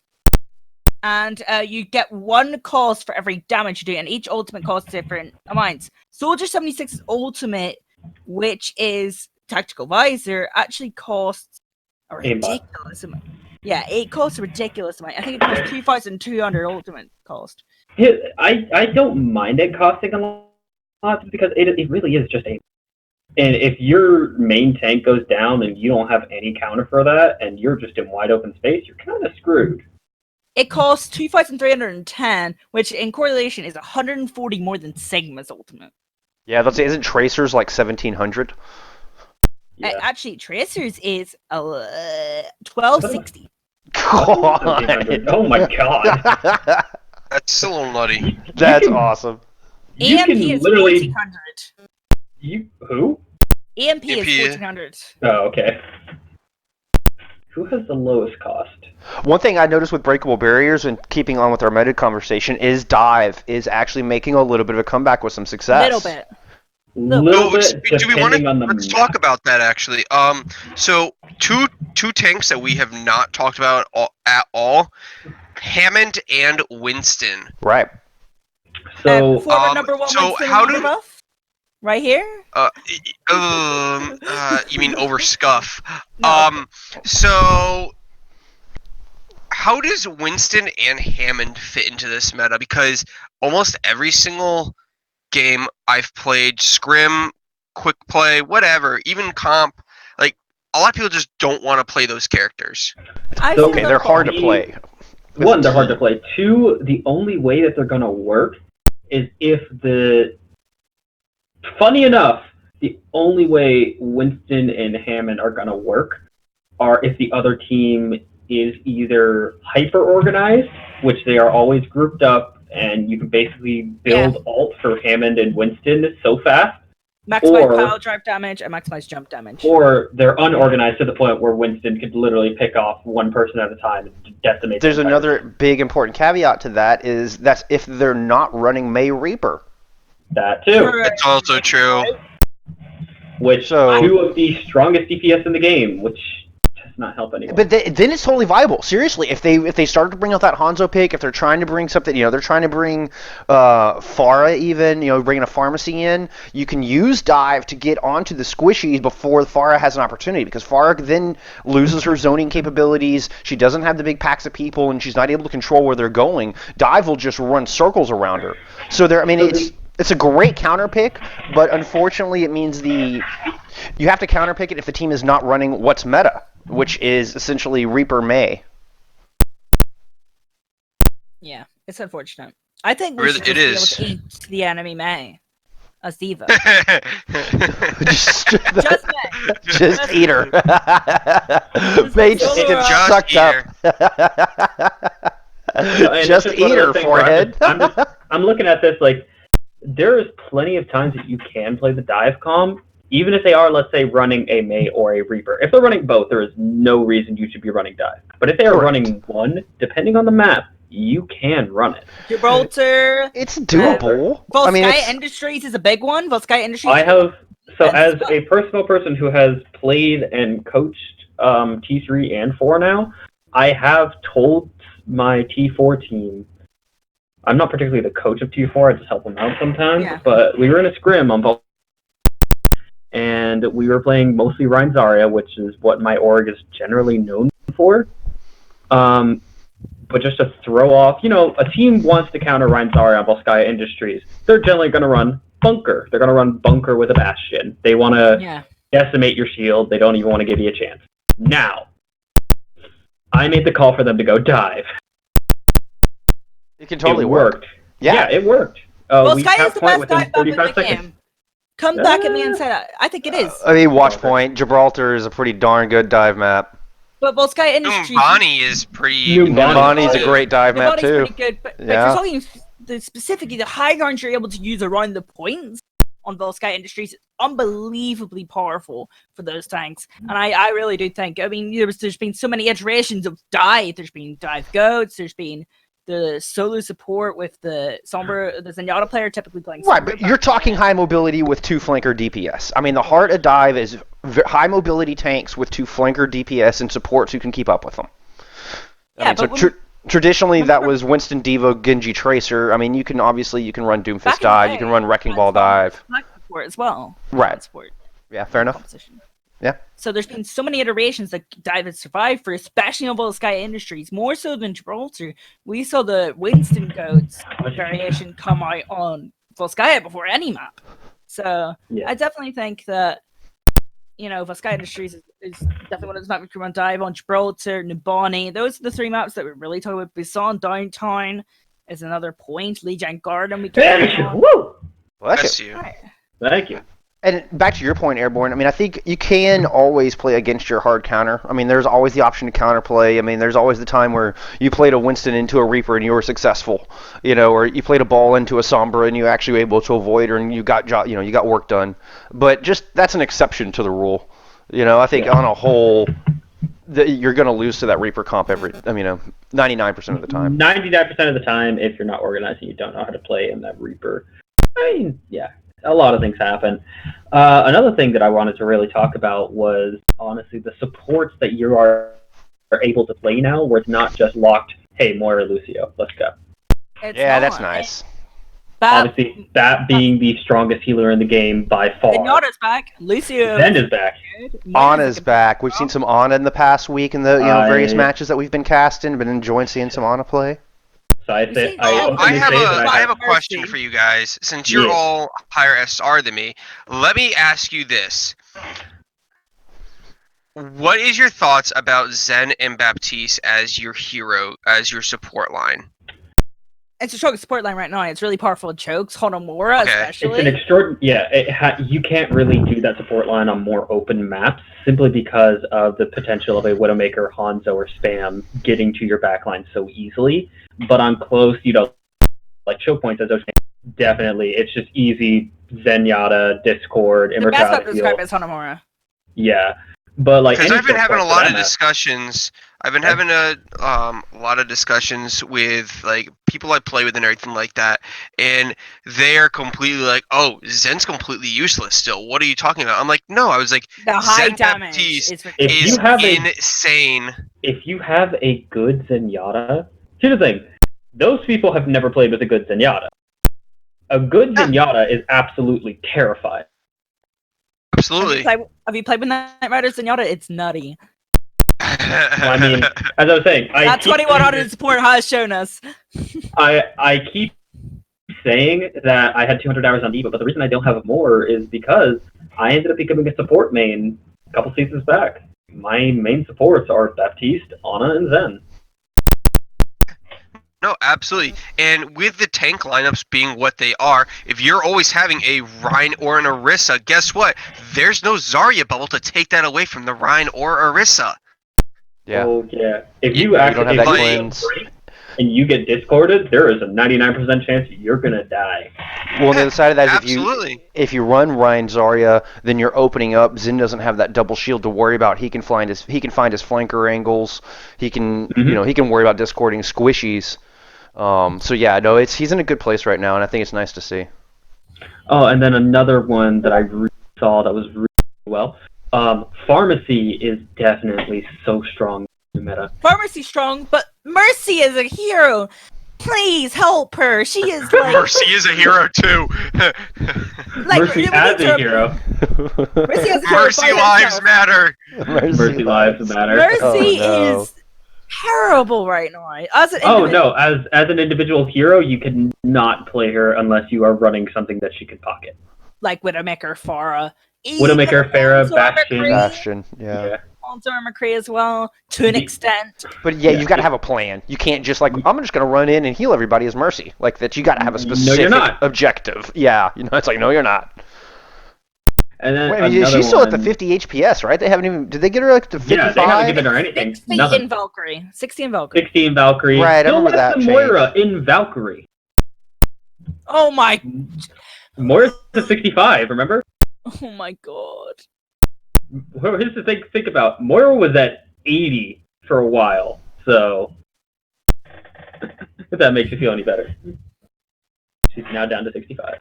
and you get 1 cost for every damage you do, and each ultimate costs different amounts. Soldier 76's ultimate, which is Tactical Visor, actually costs a Aimbot. ridiculous amount. Yeah, it costs a ridiculous amount. I think it costs 2,200 ultimate cost. I don't mind it costing a lot because it really is just a. And if your main tank goes down and you don't have any counter for that, and you're just in wide open space, you're kind of screwed. It costs 2,310, which in correlation is 140 more than Sigma's ultimate. Yeah, let's say, isn't Tracers like 1700? Yeah. Actually, Tracer's is 1260. God. Oh my god. That's a little nutty. That's You can- awesome. You AMP can is literally. 1400. Who? AMP is AMP. 1400. Oh, okay. Who has the lowest cost? One thing I noticed with breakable barriers and keeping on with our meta conversation is Dive is actually making a little bit of a comeback with some success. Little bit. Little bit, do we want depending on the to? Let's map. talk about that actually. So two tanks that we have not talked about at all. Hammond and Winston. Right. So former number one so Winston how number do- buff? Right here? You mean over Scuff? No. So how does Winston and Hammond fit into this meta? Because almost every single game I've played, scrim, quick play, whatever, even comp, like a lot of people just don't want to play those characters. I've So- seen Okay, them they're hard to play. play. One, they're hard to play. Two, the only way that they're going to work is if the... Funny enough, the only way Winston and Hammond are going to work are if the other team is either hyper-organized, which they are always grouped up, and you can basically build ult for Hammond and Winston so fast, maximize or- pile drive damage and maximize jump damage. or they're unorganized to the point where Winston could literally pick off one person at a time and decimate. There's the entire another big important caveat to that is that's if they're not running May Reaper. that too. Correct. It's also true. Which So- two of the strongest DPS in the game, which does not help anyone. But then it's totally viable. Seriously, if they started to bring out that Hanzo pick, if they're trying to bring something, they're trying to bring Pharah even, bringing a pharmacy in, you can use dive to get onto the squishies before Pharah has an opportunity, because Pharah then loses her zoning capabilities. She doesn't have the big packs of people, and she's not able to control where they're going. Dive will just run circles around her. So it's a great counter pick, but unfortunately it means you have to counter pick it if the team is not running what's meta, which is essentially Reaper May. Yeah, it's unfortunate. I think we Really, should it just be is. able to eat the enemy May as Deva. just Just May. just eat her. Mage Just gets just sucked eat up. And Just it's one eat of those her, things where forehead. I'm looking at this like there is plenty of times that you can play the dive comm, even if they are, let's say, running a May or a Reaper. If they're running both, there is no reason you should be running dive. But if they are Correct. running one, depending on the map, you can run it. Gibraltar. It's doable. I mean, Volsky it's, Industries is a big one. Volsky Industries. I have so as That's- a personal person who has played and coached T3 and 4 now, I have told my T4 team. I'm not particularly the coach of T4. I just help them out sometimes. Yeah. But we were in a scrim on both, and we were playing mostly Rhine Zarya, which is what my org is generally known for. But just to throw off, a team wants to counter Rhine Zarya on Volskaya Industries. They're generally going to run bunker. They're going to run bunker with a bastion. They want to Yeah. decimate your shield. They don't even want to give you a chance. Now, I made the call for them to go dive. it can totally it work. worked. Yeah. It worked. Well, We Sky is tapped the point best within dive buff in the 45 seconds. game. Come back at me and say that. I think it is. I mean, watch point. Gibraltar is a pretty darn good dive map. But Volsky Industries. Bonnie is pretty. Bonnie's a great dive map Bonnie's too. pretty good, but if Yeah. you're talking specifically the high ground you're able to use around the points on Volsky Industries, it's unbelievably powerful for those tanks. And I really do think, there's been so many iterations of dive. There's been dive goats, there's been the solo support with the Zenyatta player typically playing Right, Sombra, but you're talking high mobility with two flanker DPS. I mean, the heart of dive is high mobility tanks with two flanker DPS and supports who can keep up with them. Yeah, so but traditionally that was Winston, Deva, Genji, Tracer. I mean, you can run Back Doomfist in the dive, day, you can run Wrecking Ball Black dive. support as well. Right. Support. Yeah, fair enough. Competition. Yeah. So there's been so many iterations that dive has survived for, especially on Volsky Industries, more so than Gibraltar. We saw the Winston Goats variation come out on Volskaya before any map. So Yeah. I definitely think that Volsky Industries is definitely one of those maps we can run dive on. Gibraltar, Nubani, those are the three maps that we're really talking about. Busan Downtown is another point. Legion Garden we can run on. Woo! Well, Bless you. Right. Thank you. And back to your point, Airborne, I mean, I think you can always play against your hard counter. I mean, there's always the option to counterplay. I mean, there's always the time where you played a Winston into a Reaper and you were successful, or you played a ball into a Sombra and you actually were able to avoid her and you got work done. But just that's an exception to the rule. I think on a whole, you're going to lose to that Reaper comp 99% of the time. 99% of the time, if you're not organized and you don't know how to play in that Reaper. I mean, yeah, a lot of things happen. Another thing that I wanted to really talk about was, honestly, the supports that you are able to play now, where it's not just locked hey, Moira Lucio, let's go. It's Yeah, that's not. nice. Obviously, that being the strongest healer in the game by far. Zenyatta's back. Lucio. Zen is back. Anna's back. We've seen some Anna in the past week in the various matches that we've been casting. Been enjoying seeing some Anna play. So I say, see- I Oh, openly say that I have a Mercy. question for you guys. Since you're Yeah. all higher SR than me, let me ask you this. What is your thoughts about Zen and Baptiste as your hero, as your support line? It's a strong support line right now. It's really powerful chokes. Honomura, Okay. especially. It's an extraordinary. Yeah, you can't really do that support line on more open maps simply because of the potential of a Widowmaker, Hanzo, or Spam getting to your backline so easily. But on close, like choke points, as I was saying, definitely, it's just easy. Zenyatta, Discord, The best way to Immortality. describe it is Honomura. Yeah, but like Because any I've been choke having a point for lot that of map- discussions. I've been having a lot of discussions with like people I play with and everything like that, and they are completely like, "Oh, Zen's completely useless still. What are you talking about?" I'm like, "No, I was like, The high Zen damage Baptiste is If is you have a- insane." If you have a good Zenyatta, here's the thing: those people have never played with a good Zenyatta. A good Zenyatta is absolutely terrifying. Absolutely. Have you played with Night Rider Zenyatta? It's nutty. I mean, as I was saying, That 2100 support has shown us. I keep saying that I had 200 hours on D.Va, but the reason I don't have more is because I ended up becoming a support main a couple seasons back. My main supports are Baptiste, Ana, and Zen. No, absolutely. And with the tank lineups being what they are, if you're always having a Rein or an Orisa, guess what? There's no Zarya bubble to take that away from the Rein or Orisa. Yeah. Oh yeah. If You you don't actually have that if you cleanse. break and you get discorded, there is a 99% chance you're gonna die. Well, on the other side of that is Absolutely. if you run Ryan Zarya, then you're opening up. Zen doesn't have that double shield to worry about. He can find his flanker angles. He can he can worry about discording squishies. So yeah, no, he's in a good place right now, and I think it's nice to see. Oh, and then another one that I really saw that was really well. Pharmacy is definitely so strong in the meta. Pharmacy's strong, but Mercy is a hero. Please help her. She is like Mercy is a hero too. like Mercy we as need a to- hero. Mercy has a hero Mercy by lives herself. matter. Mercy lives matter. Mercy Oh, no. is terrible right now. As an Oh individual, no! As an individual hero, you can not play her unless you are running something that she can pocket. like Widowmaker, Pharah, Widowmaker, Pharah, Hanzo, Bastion. McCree, Bastion, yeah. Hanzo and McCree as well, to an The- extent. But yeah, Yeah. you've got to have a plan. You can't just like I'm just gonna run in and heal everybody as Mercy. Like that, you got to have a No, you're specific not. objective. Yeah, it's like no, you're not. And then Wait, I mean, another she's still at the one- 50 HPS, right? They haven't even. Did they get her like to 55? Yeah, they haven't given her anything. 60 Nothing. in Valkyrie. 60 in Valkyrie. 16 Valkyrie. Right, I Still remember less that than Moira in Valkyrie. Oh my! Moira's at 65. Remember? Oh my god! Here's the thing. Think about Moira was at 80 for a while. So, if that makes you feel any better, she's now down to 65.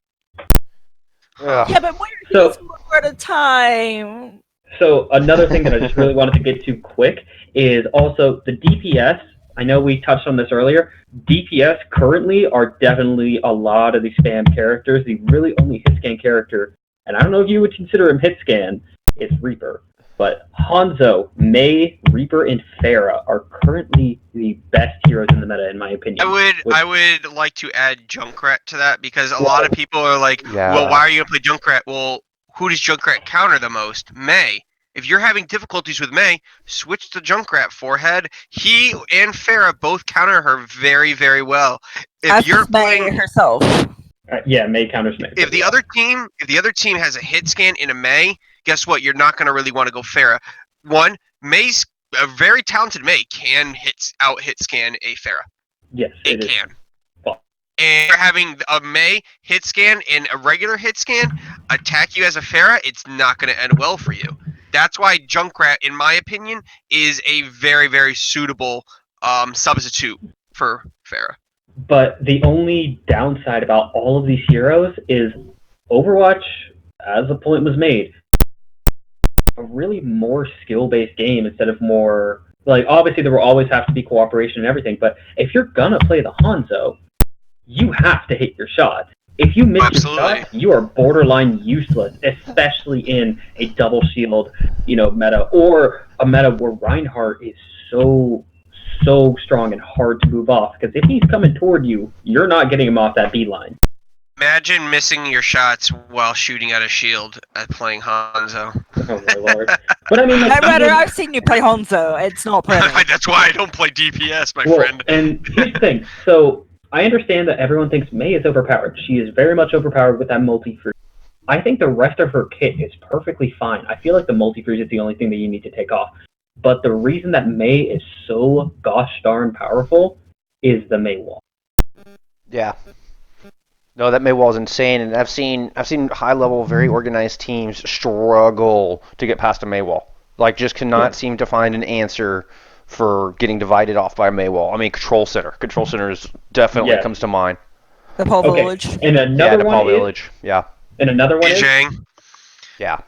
Ugh. Yeah, but Moira So- heals one at a time. So another thing that I just really wanted to get to quick is also the DPS. I know we touched on this earlier. DPS currently are definitely a lot of the spam characters. The really only hit scan character, and I don't know if you would consider him hit scan, is Reaper. But Hanzo, Mei, Reaper, and Pharah are currently the best heroes in the meta, in my opinion. I would like to add Junkrat to that because a lot of people are like, Yeah. well, why are you gonna play Junkrat? Well, who does Junkrat counter the most? Mei. If you're having difficulties with Mei, switch to Junkrat. Forehead. He and Farah both counter her very, very well. If As you're does Mei playing, herself. Yeah, Mei counters Mei. if the other team has a hit scan in a Mei, guess what? You're not gonna really want to go Farah. One, Mei's a very talented Mei can hit scan a Farah. Yes, It is. can. Well- And for having a Mei hit scan and a regular hit scan attack you as a Farah, it's not going to end well for you. That's why Junkrat, in my opinion, is a very, very suitable substitute for Farah. But the only downside about all of these heroes is Overwatch, as the point was made, a really more skill-based game instead of more Like, obviously, there will always have to be cooperation and everything, but if you're gonna play the Hanzo, you have to hit your shots. If you miss Absolutely. your shots, you are borderline useless, especially in a double shield, meta, or a meta where Reinhardt is so strong and hard to move off. Because if he's coming toward you, you're not getting him off that beeline. Imagine missing your shots while shooting at a shield at playing Hanzo. Oh my lord! But I mean, like, I've seen you play Hanzo. It's not pretty. That's why I don't play DPS, my well, friend. And here's the thing. So I understand that everyone thinks Mei is overpowered. She is very much overpowered with that multi-freeze. I think the rest of her kit is perfectly fine. I feel like the multi-freeze is the only thing that you need to take off. But the reason that Mei is so gosh darn powerful is the Mei wall. Yeah. No, that Mei wall is insane, and I've seen high-level, very organized teams struggle to get past a Mei wall. Like, just cannot seem to find an answer for getting divided off by a Mei wall. I mean, Control Center. Control Center is definitely comes to mind. Nepal Village. And another Nepal one Village. Yeah. And another one is, yeah.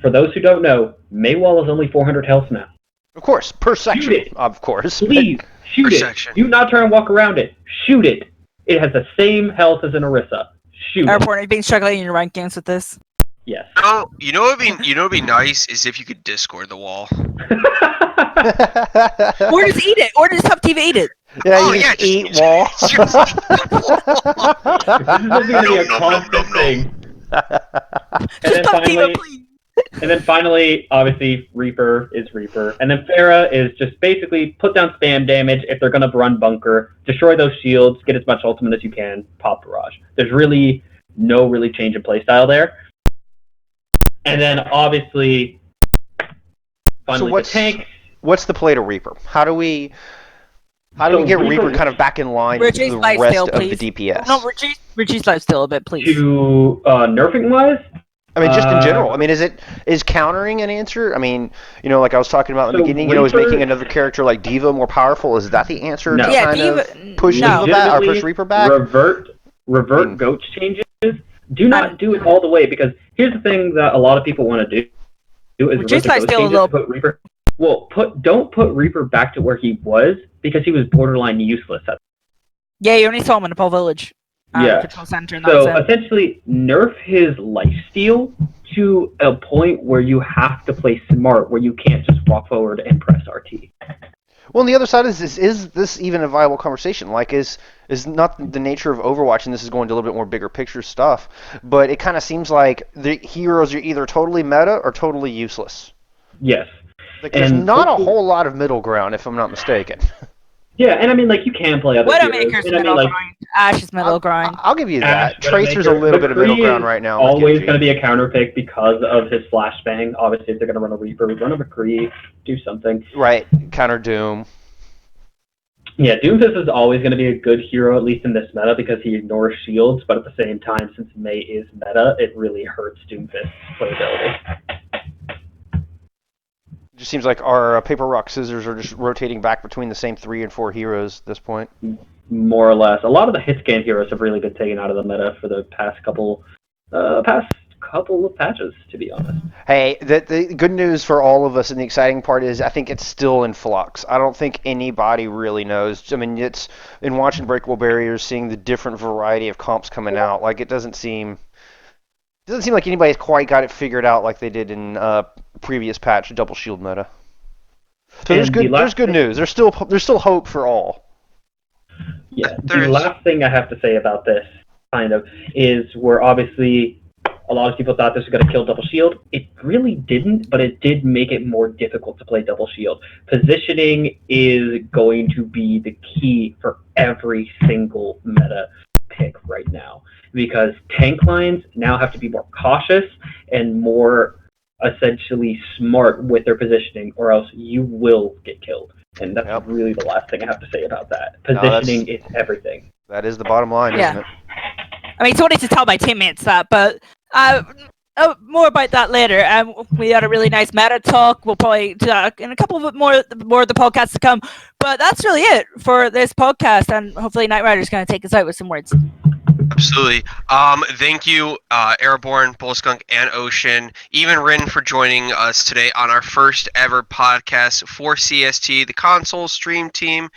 For those who don't know, Mei wall is only 400 health now. Of course, per section. Shoot it. Of course. Please, shoot Per it. section. Do not try and walk around it. Shoot it. It has the same health as an Orisa. Shoot Airborne, you've been struggling in your ranked games with this. Yes. No, you know what would be nice is if you could Discord the wall. Or just eat it. Or just have TV eat it. Yeah, Oh, you yeah, just eat just- wall. This is going to be a constant thing. Just have TV, please. And then finally, obviously, Reaper is Reaper. And then Pharah is just basically put down spam damage if they're going to run bunker, destroy those shields, get as much ultimate as you can, pop barrage. There's really no change in playstyle there. And then obviously, finally, So the tank. what's the play to Reaper? How do we get Reaper kind of back in line with Reduce the life rest steal, of please. the DPS? No, reduce life steal a bit, please. To nerfing wise, I mean, just in general. I mean, is countering an answer? I mean, like I was talking about in the So beginning, is Reaper- making another character like D.Va more powerful? Is that the answer No. to Yeah, kind D.Va of push D.Va back or push Reaper back? Revert goats changes. Do not do it all the way, because here's the thing that a lot of people want to do is Reduce revert the life goats steal a changes little- to put Reaper. Well, don't put Reaper back to where he was, because he was borderline useless. Yeah, you only saw him in Nepal Village. Yeah. Control Center, and So that's it. essentially, nerf his lifesteal to a point where you have to play smart, where you can't just walk forward and press RT. Well, on the other side is this even a viable conversation? Like, is not the nature of Overwatch, and this is going to a little bit more bigger picture stuff, but it kind of seems like the heroes are either totally meta or totally useless. Yes. Like, there's And not a hopefully- whole lot of middle ground, if I'm not mistaken. Yeah, and I mean, like, you can play other heroes. Widowmaker's And I mean, middle like, grind. Ash's middle grind. I'll give you that. Ash, Tracer's a Widowmaker. little bit of middle McCree ground is right now. always going to be a counter pick because of his flashbang. Obviously, if they're going to run a Reaper, run a McCree, do something. Right, counter Doom. Yeah, Doomfist is always going to be a good hero, at least in this meta, because he ignores shields, but at the same time, since Mei is meta, it really hurts Doomfist's playability. It just seems like our paper, rock, scissors are just rotating back between the same 3 and 4 heroes at this point. More or less. A lot of the hit scan heroes have really been taken out of the meta for the past couple of patches, to be honest. Hey, the good news for all of us, and the exciting part is, I think it's still in flux. I don't think anybody really knows. I mean, it's in watching Breakable Barriers, seeing the different variety of comps coming out. Like, it doesn't seem like anybody's quite got it figured out like they did in previous patch double shield meta. So And there's good news. There's still hope for all. Yeah, There the is. last thing I have to say about this, kind of, is where obviously a lot of people thought this was going to kill double shield. It really didn't, but it did make it more difficult to play double shield. Positioning is going to be the key for every single meta pick right now, because tank lines now have to be more cautious and more essentially smart with their positioning, or else you will get killed. And that's really the last thing I have to say about that. Positioning is everything. That is the bottom line, Yeah. isn't it? I mean, it's only to tell my teammates that, but more about that later. We had a really nice meta talk. We'll probably do that in a couple of more of the podcasts to come. But that's really it for this podcast, and hopefully Knight Rider's going to take us out with some words. Absolutely. Thank you, Airborne, Bullskunk, and Ocean, even Rin, for joining us today on our first ever podcast for CST, the console stream team.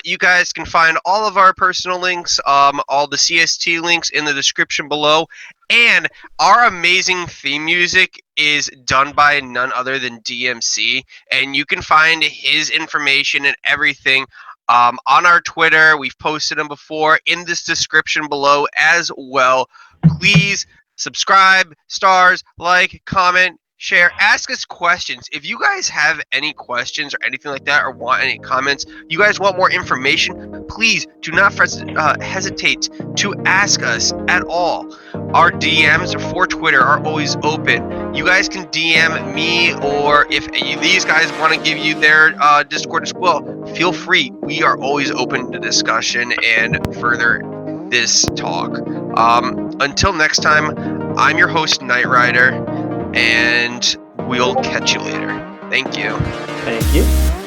You guys can find all of our personal links, all the CST links in the description below. And our amazing theme music is done by none other than DMC. And you can find his information and everything on our Twitter. We've posted them before in this description below as well. Please subscribe, stars, like, comment, share, ask us questions. If you guys have any questions or anything like that, or want any comments, you guys want more information, please do not hesitate to ask us at all. Our DMs for Twitter are always open. You guys can DM me, or if any of these guys want to give you their Discord as well, feel free. We are always open to discussion and further this talk. Until next time, I'm your host, Knight Rider, and we'll catch you later. Thank you. Thank you.